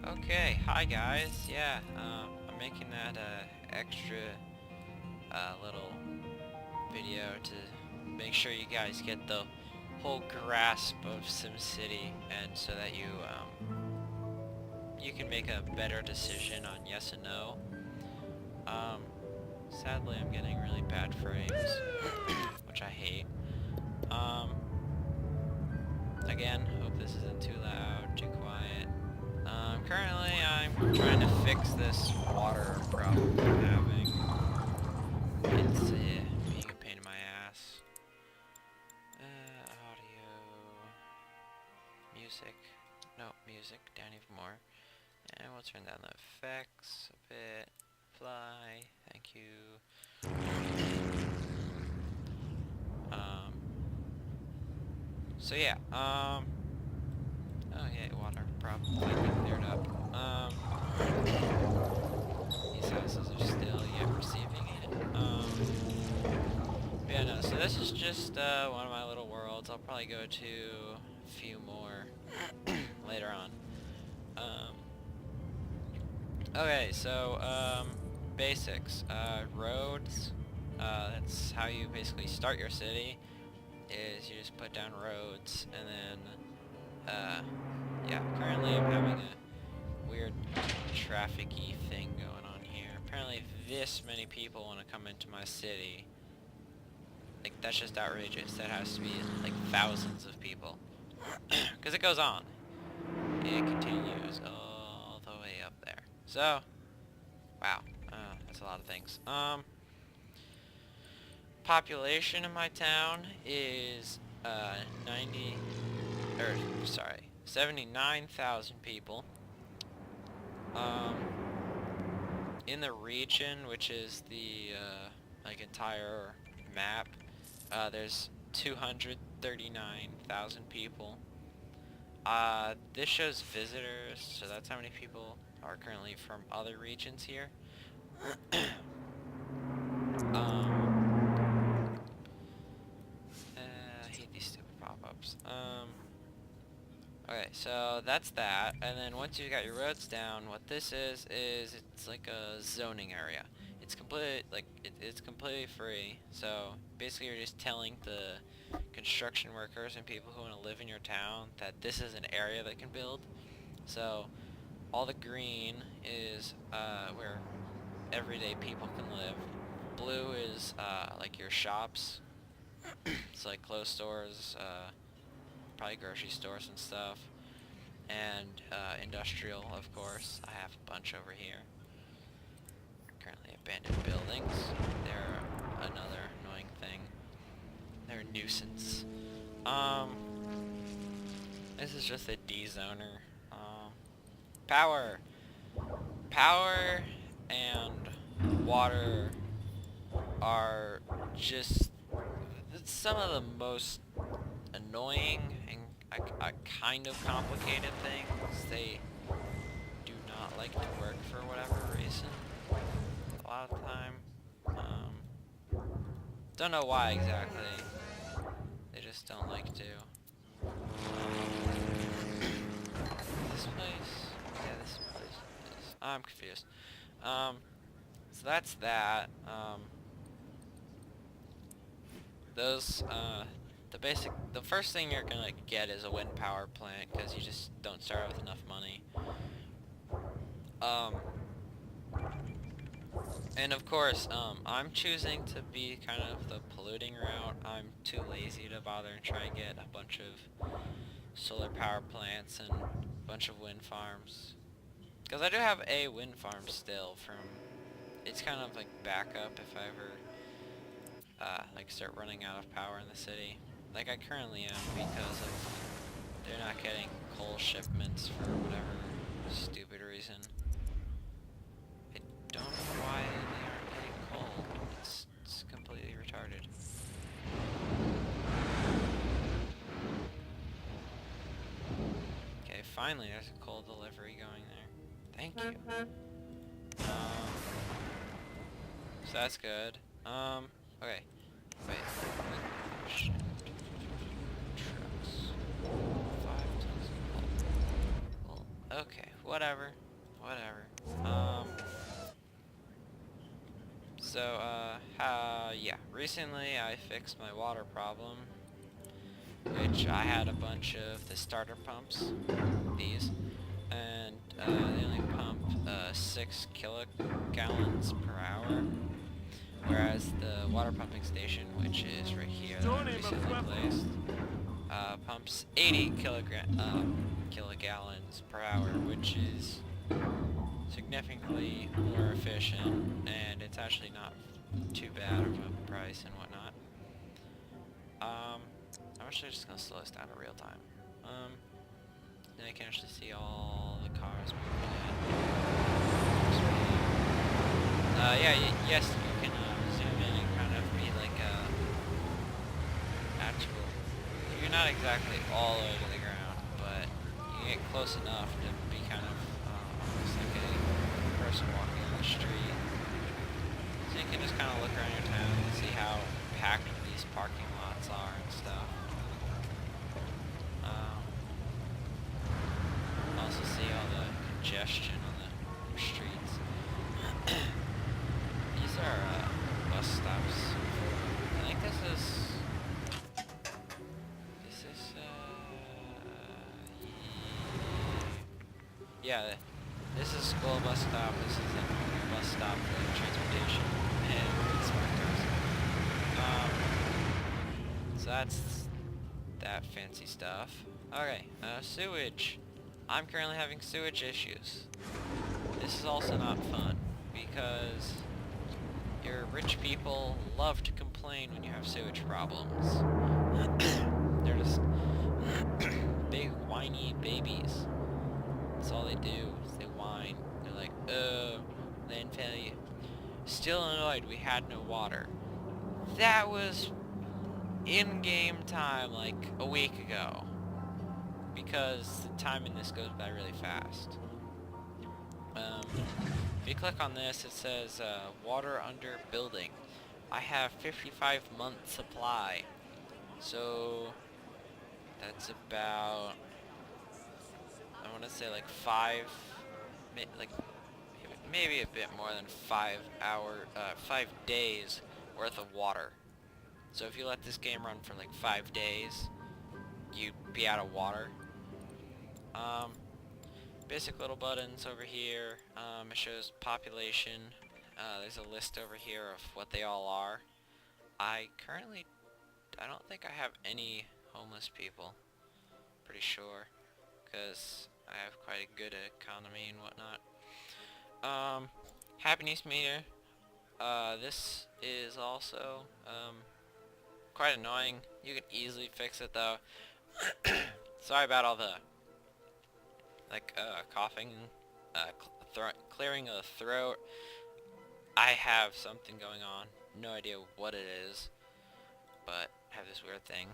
Okay, hi guys. Yeah, I'm making that extra little video to make sure you guys get the whole grasp of SimCity, and so that you can make a better decision on yes and no. Um, Sadly, I'm getting really bad frames, which I hate. Um, Again, hope this isn't too loud, too quiet. Currently I'm trying to fix this water problem I'm having. It's being a pain in my ass. Audio, music, no, music, down even more. And we'll turn down the effects a bit. Fly, thank you. So yeah, oh yeah, water problem finally cleared up. These houses are still yet receiving it. Yeah, no, so this is just one of my little worlds. I'll probably go to a few more later on. Okay, so basics. Roads, that's how you basically start your city, is you just put down roads, and then yeah, currently I'm having a weird traffic-y thing going on here. Apparently this many people want to come into my city. Like, that's just outrageous. That has to be like thousands of people. Because it goes on. It continues all the way up there. So, wow. That's a lot of things. Population in my town is 79,000 people. In the region, which is the like entire map, there's 239,000 people. This shows visitors, so that's how many people are currently from other regions here. I hate these stupid pop-ups. Okay, so that's that, and then once you got your roads down, what this is it's like a zoning area. It's it's completely free. So basically, you're just telling the construction workers and people who want to live in your town that this is an area that can build. So all the green is where everyday people can live. Blue is like your shops. It's like clothes stores, probably grocery stores and stuff, and industrial, of course. I have a bunch over here. Currently abandoned buildings. They're another annoying thing. They're a nuisance. This is just a D-zoner. Power. Power and water are just some of the most annoying and kind of complicated things. They do not like to work for whatever reason. A lot of the time. Don't know why exactly. They just don't like to. This place? Yeah, this place is. I'm confused. So that's that. The first thing you're gonna get is a wind power plant, because you just don't start with enough money. And of course, I'm choosing to be kind of the polluting route. I'm too lazy to bother and try and get a bunch of solar power plants and a bunch of wind farms. Because I do have a wind farm still from, it's kind of like backup if I ever like start running out of power in the city, like I currently am, because of they're not getting coal shipments for whatever stupid reason. I don't know why they aren't getting coal. It's completely retarded. Okay, finally there's a coal delivery going there. Thank you. So that's good. Okay. Wait. Trucks. 5 tons of coal. Okay, whatever. Whatever. Yeah, recently I fixed my water problem, which I had a bunch of the starter pumps, these, and they only pump 6 kilogallons per hour, whereas the water pumping station, which is right here that I recently placed, pumps 80 kilogallons per hour, which is significantly more efficient, and it's actually not too bad of a price and whatnot. I'm actually just gonna slow this down to real time. Then I can actually see all the cars moving in. Yes, you can zoom in and kind of be like actual. You're not exactly all over the ground, but you get close enough to be kind of almost like a person walking on the street. So you can just kind of look around your town and see how packed these parking lots are and stuff. Also see all the congestion on the streets. These are bus stops. I think this is yeah, this is school bus stop. This is a normal bus stop for transportation and smart cars. So that's that fancy stuff. Okay, sewage. I'm currently having sewage issues. This is also not fun because your rich people love to complain when you have sewage problems. They're just big whiny babies. That's all they do, is they whine. They're like, oh, land failure. Still annoyed we had no water. That was in-game time like a week ago. Because the time in this goes by really fast. If you click on this, it says water under building. I have 55 month supply. So that's about, I want to say like maybe a bit more than 5 days worth of water. So if you let this game run for like 5 days, you'd be out of water. Basic little buttons over here. It shows population. There's a list over here of what they all are. I don't think I have any homeless people. Pretty sure, because I have quite a good economy and whatnot. Happiness meter. This is also quite annoying. You can easily fix it though. Sorry about all the coughing, clearing of the throat. I have something going on. No idea what it is, but I have this weird thing.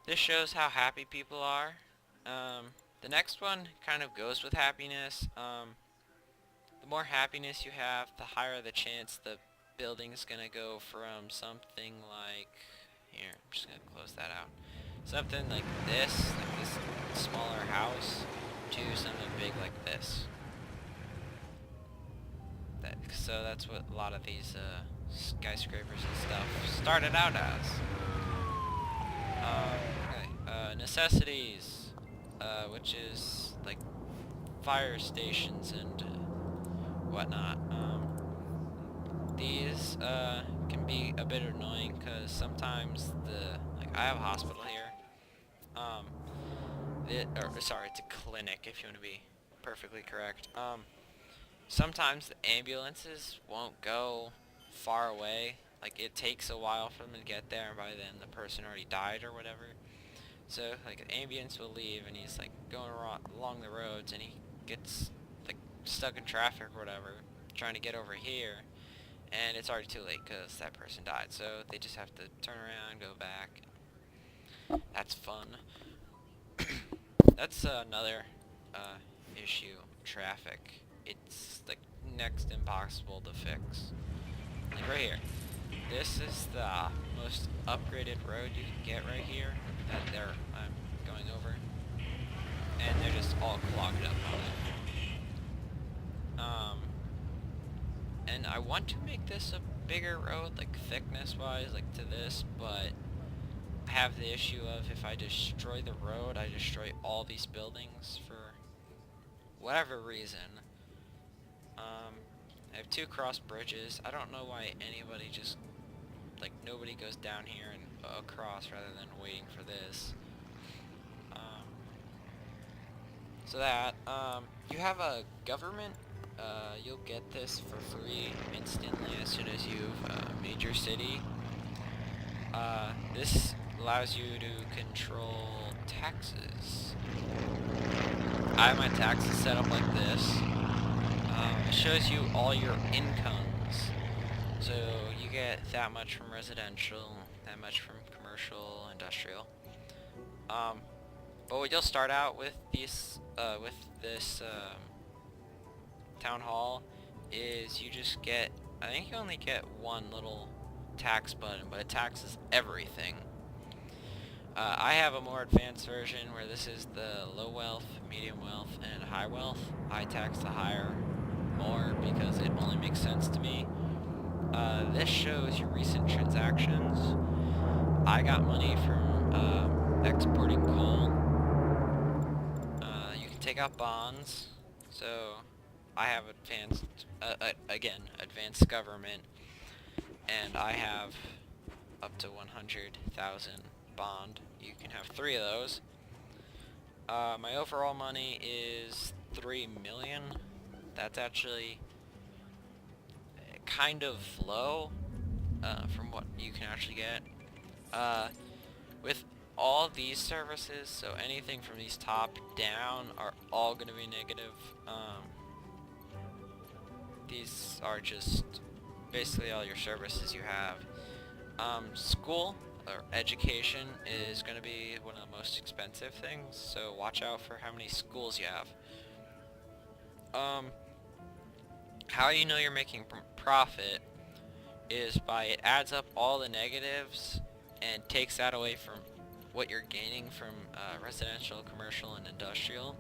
This shows how happy people are. The next one kind of goes with happiness. The more happiness you have, the higher the chance the building's gonna go from something like, here, I'm just gonna close that out. Something like this smaller house, to something big like this. So that's what a lot of these skyscrapers and stuff started out as. Necessities, which is like fire stations and whatnot. These can be a bit annoying because sometimes I have a hospital here. Sorry, it's a clinic if you want to be perfectly correct. Sometimes the ambulances won't go far away. Like, it takes a while for them to get there, and by then the person already died or whatever. So, like, an ambulance will leave, and he's, like, going along the roads, and he gets, like, stuck in traffic or whatever, trying to get over here, and it's already too late because that person died. So they just have to turn around, go back. That's fun. That's another issue, traffic. It's like next impossible to fix. Like right here. This is the most upgraded road you can get right here that I'm going over. and they're just all clogged up on it. And I want to make this a bigger road, like thickness-wise, like to this, but I have the issue of if I destroy the road, I destroy all these buildings for whatever reason. I have 2 cross bridges. I don't know why anybody just, like, nobody goes down here and across rather than waiting for this. So that, you have a government, you'll get this for free instantly as soon as you've made your city. This allows you to control taxes. I have my taxes set up like this. It shows you all your incomes. So you get that much from residential, that much from commercial, industrial. But what you'll start out with this town hall is you just get, I think you only get one little tax button, but it taxes everything. I have a more advanced version where this is the low wealth, medium wealth, and high wealth. I tax the higher more because it only makes sense to me. This shows your recent transactions. I got money from exporting coal. You can take out bonds. So I have advanced, advanced government, and I have up to 100,000 bond. You can have 3 of those. My overall money is 3 million. That's actually kind of low from what you can actually get. With all these services, so anything from these top down are all going to be negative. These are just basically all your services you have. School or education is going to be one of the most expensive things, so watch out for how many schools you have. How you know you're making profit is by it adds up all the negatives and takes that away from what you're gaining from residential, commercial, and industrial,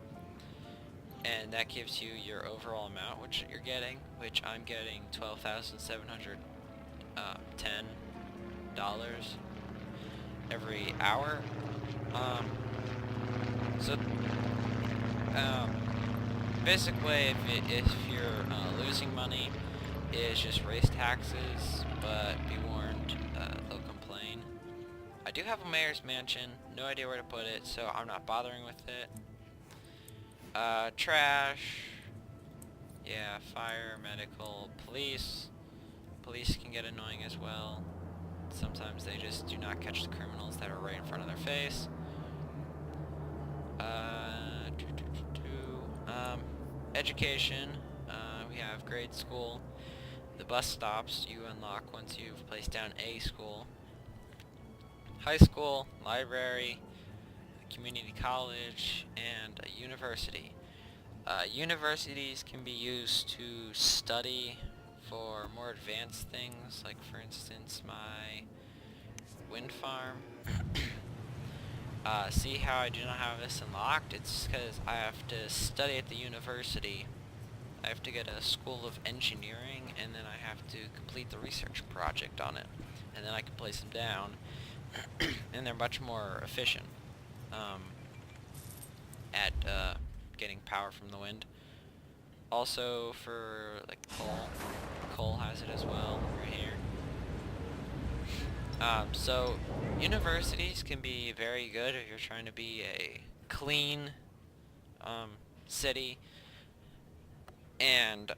and that gives you your overall amount which you're getting, which I'm getting $12,710 every hour. Basically, if you're losing money, is just raise taxes, but be warned, they'll complain. I do have a mayor's mansion, no idea where to put it, so I'm not bothering with it. Trash, yeah, fire, medical, police. Police can get annoying as well. Sometimes they just do not catch the criminals that are right in front of their face. Education, we have grade school. The bus stops you unlock once you've placed down a school. High school, library, community college, and a university. Universities can be used to study for more advanced things, like for instance my wind farm. See how I do not have this unlocked? It's because I have to study at the university. I have to get a school of engineering, and then I have to complete the research project on it. And then I can place them down, and they're much more efficient at getting power from the wind. Also for like coal has it as well, right here. So universities can be very good if you're trying to be a clean city, and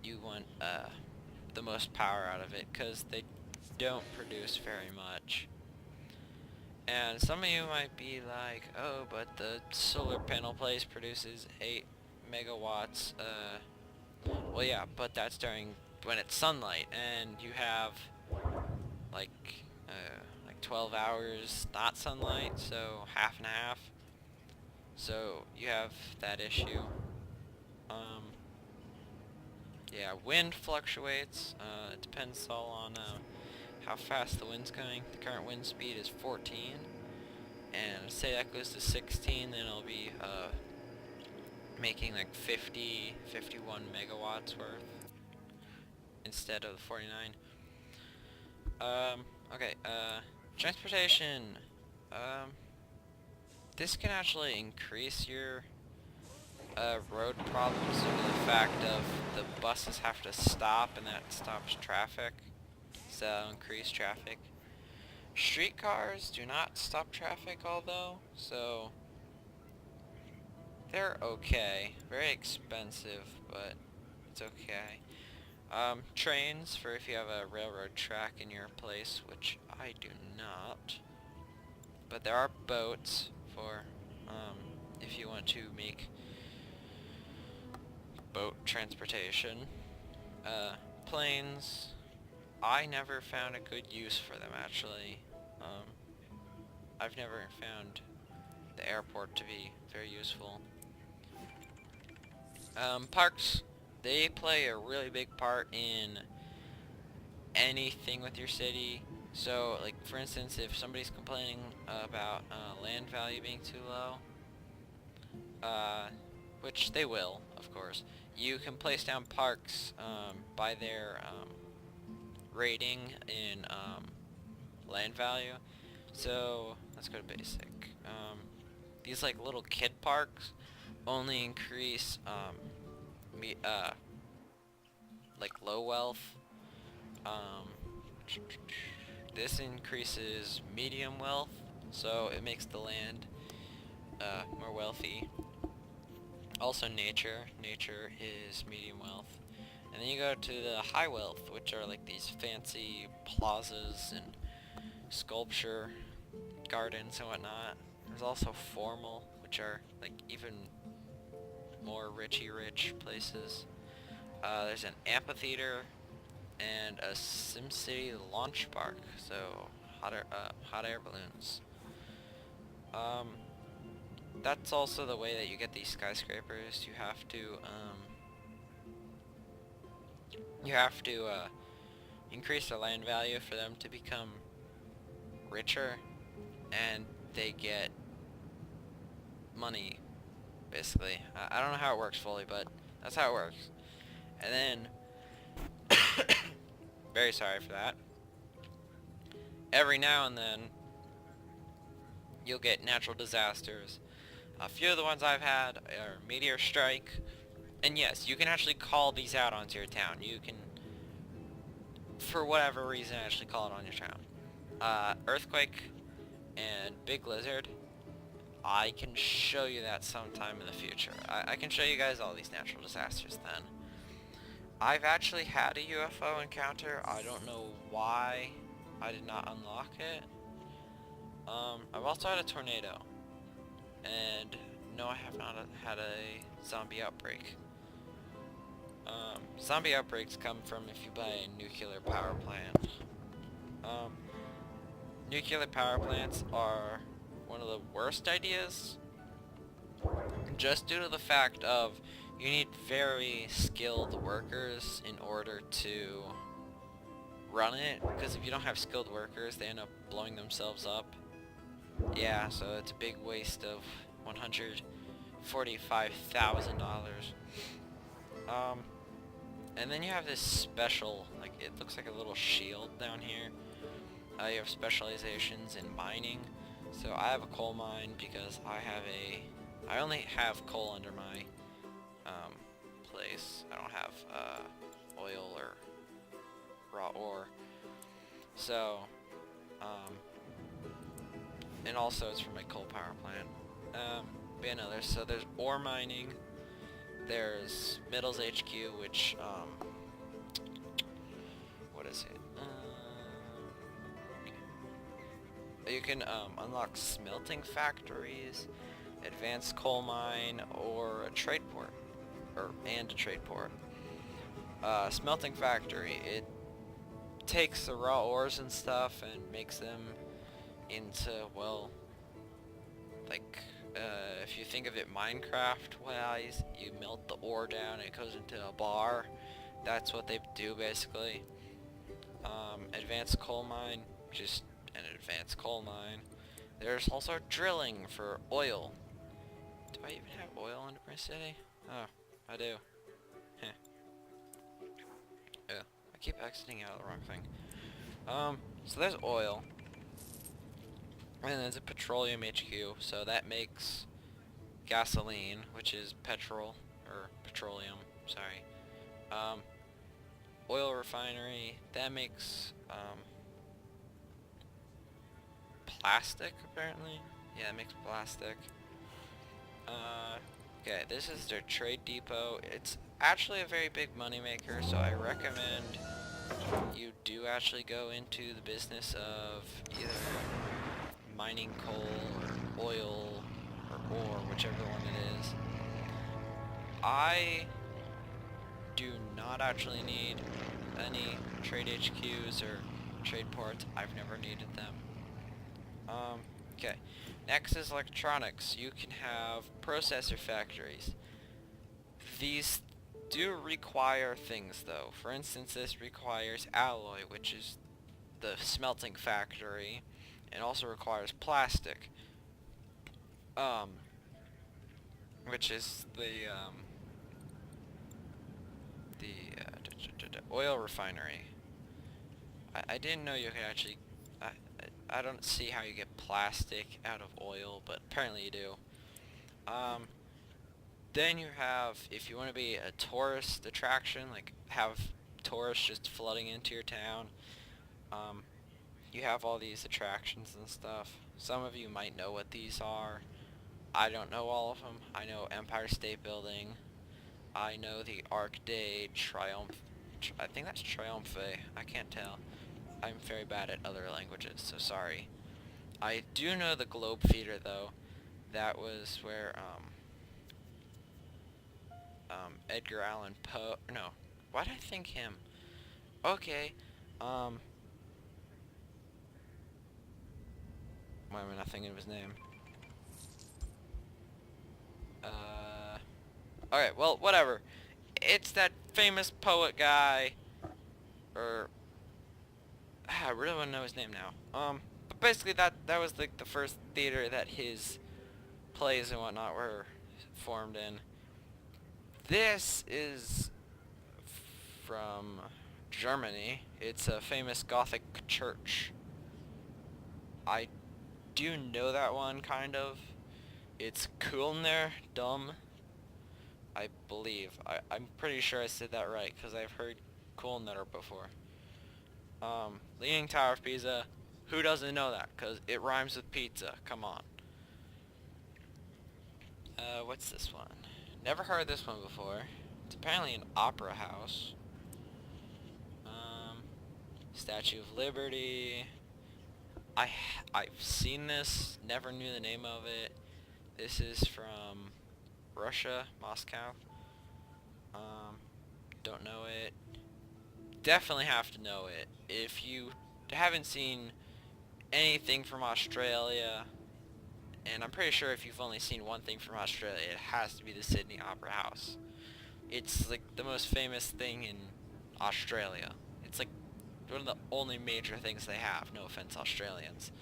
you want the most power out of it, because they don't produce very much. And some of you might be like, oh, but the solar panel place produces 8 megawatts. Well, yeah, but that's during when it's sunlight, and you have like 12 hours not sunlight, so half and half. So you have that issue. Yeah, wind fluctuates. It depends all on how fast the wind's going. The current wind speed is 14, and say that goes to 16, then it'll be making like 51 megawatts worth instead of 49. Okay, transportation. This can actually increase your road problems due to the fact of the buses have to stop, and that stops traffic, so increase traffic. Streetcars do not stop traffic, although, so they're okay. Very expensive, but it's okay. Trains for if you have a railroad track in your place, which I do not. But there are boats for if you want to make boat transportation. Planes, I never found a good use for them, actually. I've never found the airport to be very useful. Parks, they play a really big part in anything with your city. So, like, for instance, if somebody's complaining about land value being too low, which they will, of course, you can place down parks by their rating in land value. So, let's go to basic. These, like, little kid parks only increase like low wealth. This increases medium wealth, so it makes the land more wealthy. Also nature is medium wealth. And then you go to the high wealth, which are like these fancy plazas and sculpture gardens and whatnot. There's also formal, which are like even more rich places. There's an amphitheater and a Simcity launch park, so hot air balloons. That's also the way that you get these skyscrapers. You have to increase the land value for them to become richer, and they get money, basically. I don't know how it works fully, but that's how it works. And then, very sorry for that. Every now and then, you'll get natural disasters. A few of the ones I've had are meteor strike, and yes, you can actually call these out onto your town. You can, for whatever reason, actually call it on your town. Earthquake and big blizzard. I can show you that sometime in the future. I can show you guys all these natural disasters then. I've actually had a UFO encounter. I don't know why I did not unlock it. I've also had a tornado. And no, I have not had a zombie outbreak. Zombie outbreaks come from if you buy a nuclear power plant. Nuclear power plants are one of the worst ideas, just due to the fact of you need very skilled workers in order to run it, because if you don't have skilled workers, they end up blowing themselves up. Yeah, so it's a big waste of $145,000. And then you have this special, like, it looks like a little shield down here. You have specializations in mining. So I have a coal mine because I only have coal under my place. I don't have oil or raw ore. So, and also it's from my coal power plant. But yeah, no, there's ore mining. There's Metals HQ, which what is it? You can unlock smelting factories, advanced coal mine, or a trade port, and a trade port. Smelting factory, it takes the raw ores and stuff and makes them into, well, like, if you think of it Minecraft wise, you melt the ore down, it goes into a bar. That's what they do basically. Advanced coal mine, just an advanced coal mine. There's also drilling for oil. Do I even have oil in my city? Oh, I do. Heh. Yeah, I keep exiting out of the wrong thing. So there's oil. And there's a petroleum HQ, so that makes gasoline, which is petrol, or petroleum, sorry. Oil refinery, that makes, plastic, apparently. Yeah, it makes plastic. Okay, this is their trade depot. It's actually a very big moneymaker, so I recommend you do actually go into the business of either mining coal or oil or ore, whichever one it is. I do not actually need any trade HQs or trade ports. I've never needed them. Okay. Next is electronics. You can have processor factories. These do require things though. For instance, this requires alloy, which is the smelting factory, and also requires plastic, which is the oil refinery. I didn't know you could actually. I don't see how you get plastic out of oil, but apparently you do. Then you have, if you want to be a tourist attraction, like have tourists just flooding into your town, you have all these attractions and stuff. Some of you might know what these are. I don't know all of them. I know Empire State Building. I know the Arc de Triomphe. I think that's Triomphe. I can't tell. I'm very bad at other languages, so sorry. I do know the Globe Theater though. That was where Edgar Allan Poe. No, why did I think him? Okay. Why am I not thinking of his name? Alright, well, whatever. It's that famous poet guy, or I really want to know his name now. But basically that was like the first theater that his plays and whatnot were formed in. This is from Germany. It's a famous Gothic church. I do know that one, kind of. It's Kulner Dom, I believe. I'm pretty sure I said that right, because I've heard Kulner before. Leaning Tower of Pisa. Who doesn't know that? Because it rhymes with pizza. Come on. What's this one? Never heard this one before. It's apparently an opera house. Statue of Liberty. I've seen this. Never knew the name of it. This is from Russia, Moscow. Don't know it. Definitely have to know it. If you haven't seen anything from Australia, and I'm pretty sure if you've only seen one thing from Australia, it has to be the Sydney Opera House. It's like the most famous thing in Australia. It's like one of the only major things they have. No offense, Australians.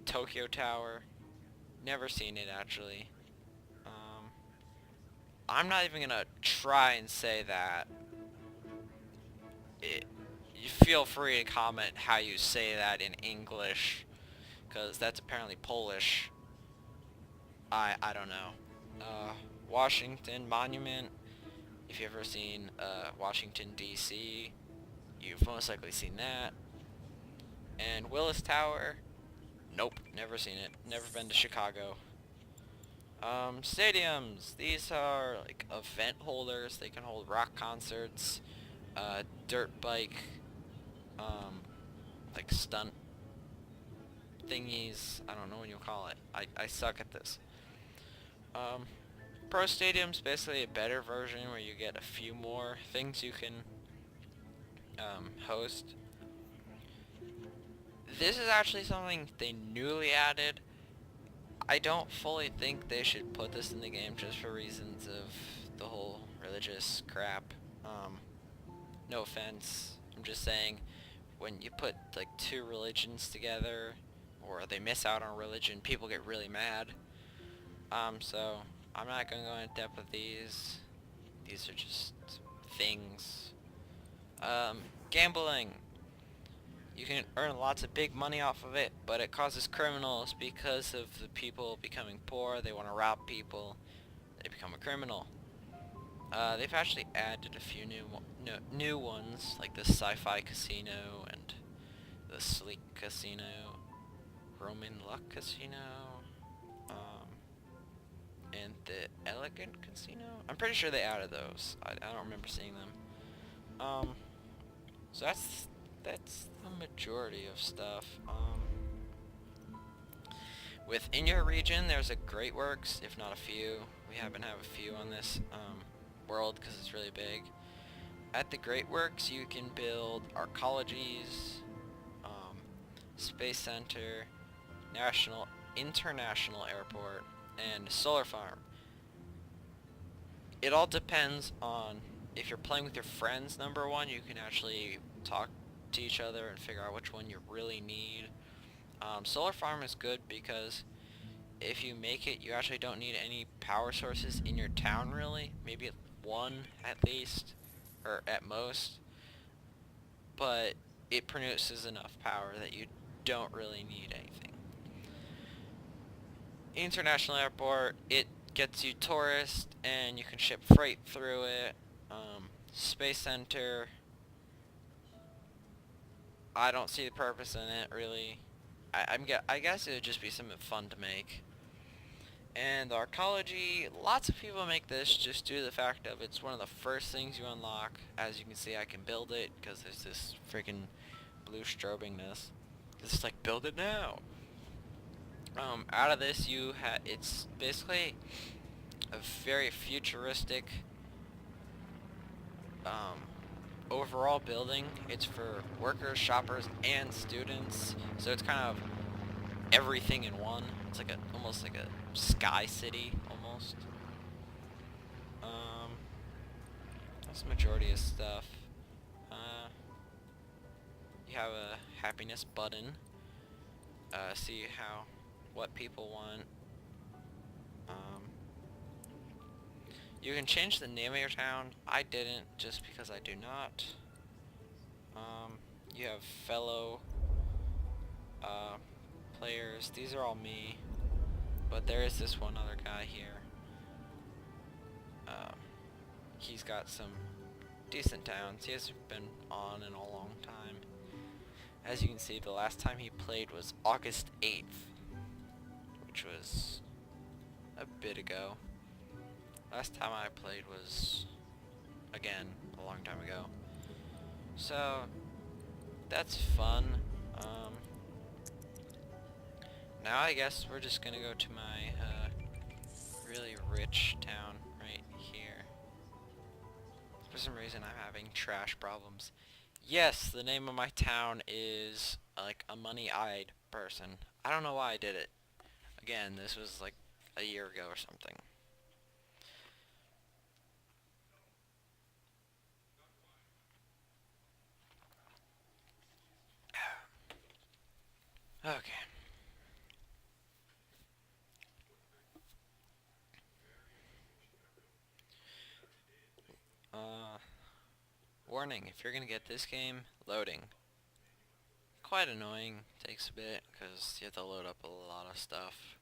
Tokyo Tower. Never seen it actually. I'm not even gonna try and say that. You feel free to comment how you say that in English, because that's apparently Polish. I don't know. Washington Monument. If you've ever seen Washington D.C., you've most likely seen that. And Willis Tower. Nope, never seen it. Never been to Chicago. Stadiums. These are like event holders. They can hold rock concerts, dirt bike, like stunt thingies. I don't know what you'll call it. I suck at this. Pro Stadium's basically a better version where you get a few more things you can host. This is actually something they newly added. I don't fully think they should put this in the game just for reasons of the whole religious crap. No offense. I'm just saying, when you put like two religions together, or they miss out on religion, people get really mad. So I'm not gonna go in depth with these. These are just things. Gambling. You can earn lots of big money off of it, but it causes criminals because of the people becoming poor. They want to rob people. They become a criminal. They've actually added a few new ones, like the Sci-Fi Casino and the Sleek Casino, Roman Luck Casino, and the Elegant Casino. I'm pretty sure they added those. I don't remember seeing them. So that's the majority of stuff. Within your region, there's a Great Works, if not a few. We happen to have a few on this world because it's really big. At the Great Works, you can build arcologies, space center, international airport, and solar farm. It all depends on if you're playing with your friends. Number one, you can actually talk to each other and figure out which one you really need. Solar farm is good because if you make it, you actually don't need any power sources in your town really. Maybe one at least, or at most. But it produces enough power that you don't really need anything. International airport, it gets you tourists and you can ship freight through it. Space center, I don't see the purpose in it really. I guess it would just be something fun to make. And the arcology, lots of people make this just due to the fact of it's one of the first things you unlock. As you can see, I can build it because there's this freaking blue strobingness. It's like, build it now. Out of this, it's basically a very futuristic overall building. It's for workers, shoppers, and students. So it's kind of everything in one. It's like almost like a sky city almost. That's the majority of stuff. You have a happiness button. See what people want. You can change the name of your town. I didn't, just because I do not. You have fellow players. These are all me, but there is this one other guy here. He's got some decent towns. He hasn't been on in a long time. As you can see, the last time he played was August 8th, which was a bit ago. Last time I played was, again, a long time ago. So, that's fun. Now I guess we're just gonna go to my really rich town right here. For some reason I'm having trash problems. Yes, the name of my town is like a money-eyed person. I don't know why I did it. Again, this was like a year ago or something. Okay. Warning, if you're gonna get this game, loading. Quite annoying, takes a bit, because you have to load up a lot of stuff.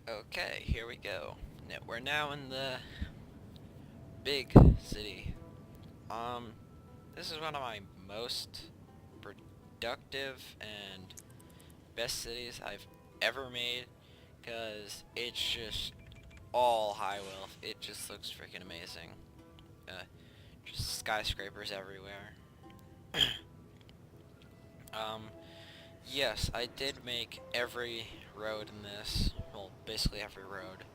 Okay, here we go. We're now in the big city. This is one of my most productive and best cities I've ever made, because it's just all high wealth. It just looks freaking amazing. Just skyscrapers everywhere. Yes, I did make every road in this, well, basically every road,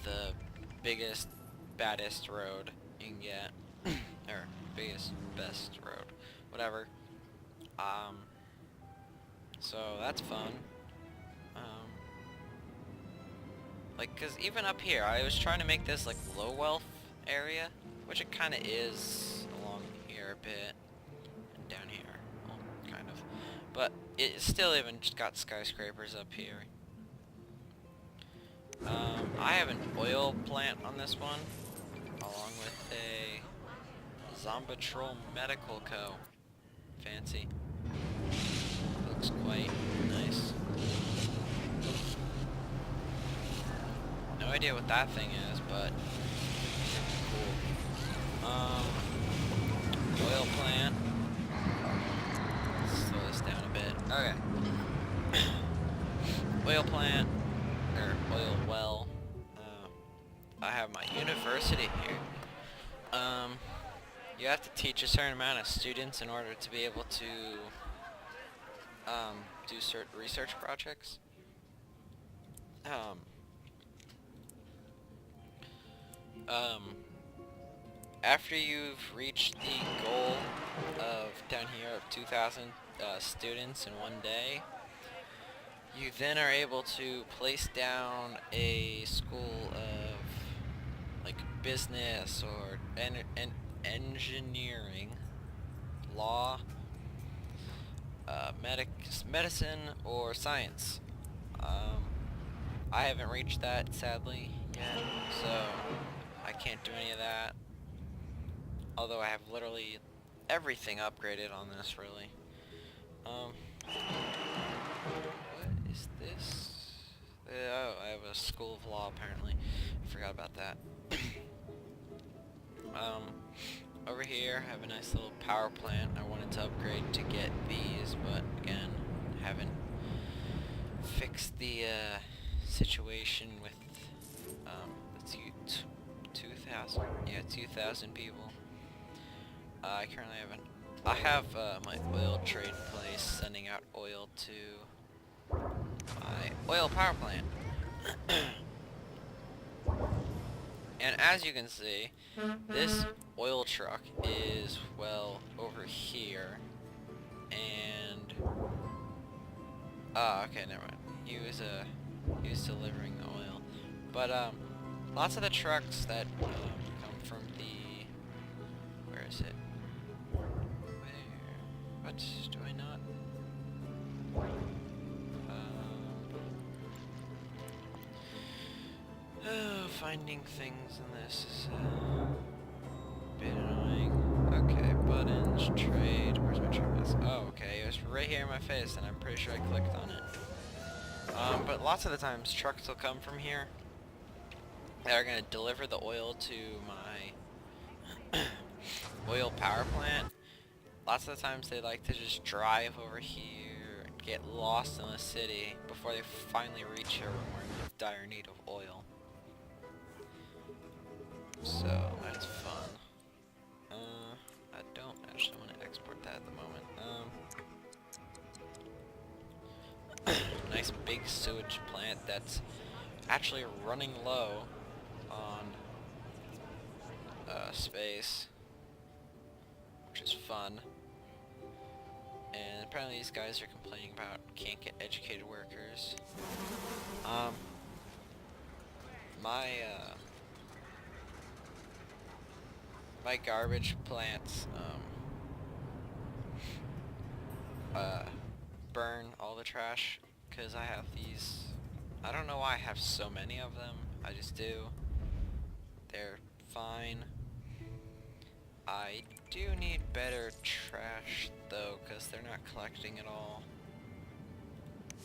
the biggest, baddest road you can get, or biggest, best road, whatever. So that's fun. Like, cause even up here, I was trying to make this like low wealth area, which it kind of is along here a bit, and down here, well, kind of. But it still even just got skyscrapers up here. I have an oil plant on this one, along with a Zombatrol Medical Co. Fancy. Looks quite nice. No idea what that thing is, but cool. Oil plant. Let's slow this down a bit. Okay. Oil plant, or oil well. I have my university here. You have to teach a certain amount of students in order to be able to do certain research projects. After you've reached the goal of down here of 2,000 students in one day, you then are able to place down a school of like business or engineering, law, medicine, or science. I haven't reached that sadly yet, so I can't do any of that. Although I have literally everything upgraded on this, really. What is this? Oh, I have a school of law apparently. I forgot about that. Over here I have a nice little power plant I wanted to upgrade to get these, but again, haven't fixed the situation with let's see, 2,000. Yeah, 2,000 people. I currently have my oil trade place sending out oil to my oil power plant. And as you can see, this oil truck is, well, over here. And okay, never mind. He was delivering the oil. But lots of the trucks that come from the, where is it? What do I not? Finding things in this is a bit annoying. Okay, buttons, trade. Where's my trade list? Oh, okay, it was right here in my face, and I'm pretty sure I clicked on it. But lots of the times, trucks will come from here. They are going to deliver the oil to my oil power plant. Lots of the times they like to just drive over here and get lost in the city before they finally reach here when we're in dire need of oil. So that's fun. I don't actually want to export that at the moment. Nice big sewage plant that's actually running low on space, which is fun. And apparently these guys are complaining about can't get educated workers. My garbage plants burn all the trash because I have these. I don't know why I have so many of them. I just do. They're fine. I do need better trash though, because they're not collecting at all.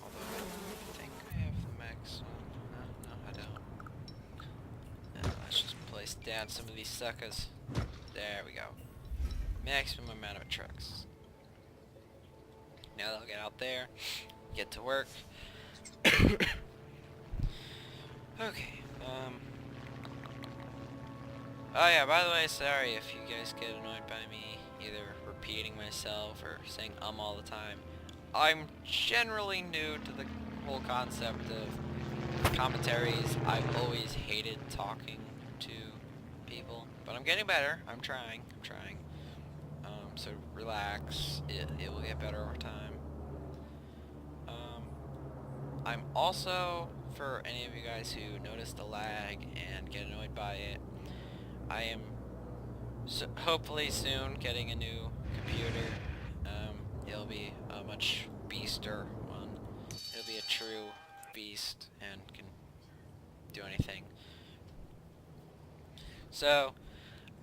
Although I think I have the max on. No, I don't. Let's just place down some of these suckers. There we go. Maximum amount of trucks. Now they'll get out there, get to work. Okay, oh yeah, by the way, sorry if you guys get annoyed by me either repeating myself or saying all the time. I'm generally new to the whole concept of commentaries. I've always hated talking to people, but I'm getting better. I'm trying. So relax. It will get better over time. I'm also for any of you guys who notice the lag and get annoyed by it, I am hopefully soon getting a new computer. It'll be a much beaster one. It'll be a true beast and can do anything. So,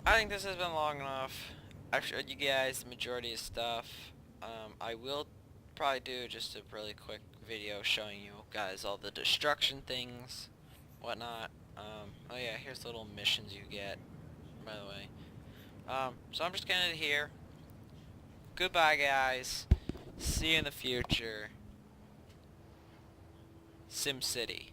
I think this has been long enough. I've showed you guys the majority of stuff. I will probably do just a really quick video showing you guys all the destruction things, whatnot. Oh yeah, here's little missions you get, by the way. So I'm just gonna end it here. Goodbye, guys. See you in the future. SimCity.